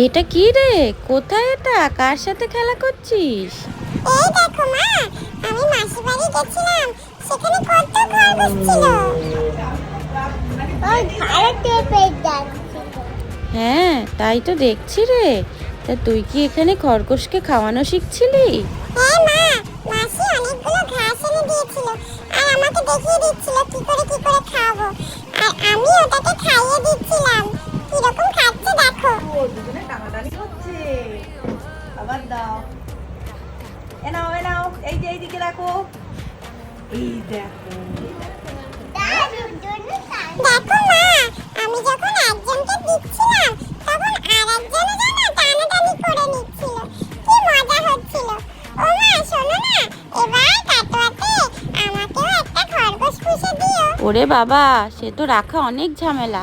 এটা কি রে? কোথায় এটা? কার সাথে খেলা করছিস? এই দেখো মা, আমি মাসির বাড়ি গেছিলাম, সেখানে কত খরগোশ ছিল। ওই ঘাড়ে পেট যাচ্ছিল। হ্যাঁ, তাই তো দেখছি রে। তা তুই কি এখানে খরগোশকে খাওয়ানো শিখছিলি? হ্যাঁ মা, মাসি অনেকগুলো ঘাস এনে দিয়েছিল আর আমাকে দেখিয়ে দিচ্ছিল কি করে খাওয়াবো। আর আমি ওটাকে খাইয়ে দিচ্ছিলাম। কিরকম খাচ্ছে দেখো। ও দুজনে টানাটানি করছে। আবার দাও, এ নাও, এই যে এইদিকে রাখো। এই দেখো, দেখো মা, আমি যখন একজনকে দিচ্ছিলাম তখন আরেকজনও যেন টানাটানি করে নিচ্ছিল। কি মজা হচ্ছিল। ও মা শোনো না, এবার কাটোয়াতে আমাকেও একটা খরগোশ পুষে দিও। ওরে বাবা, সে তো রাখা অনেক ঝামেলা।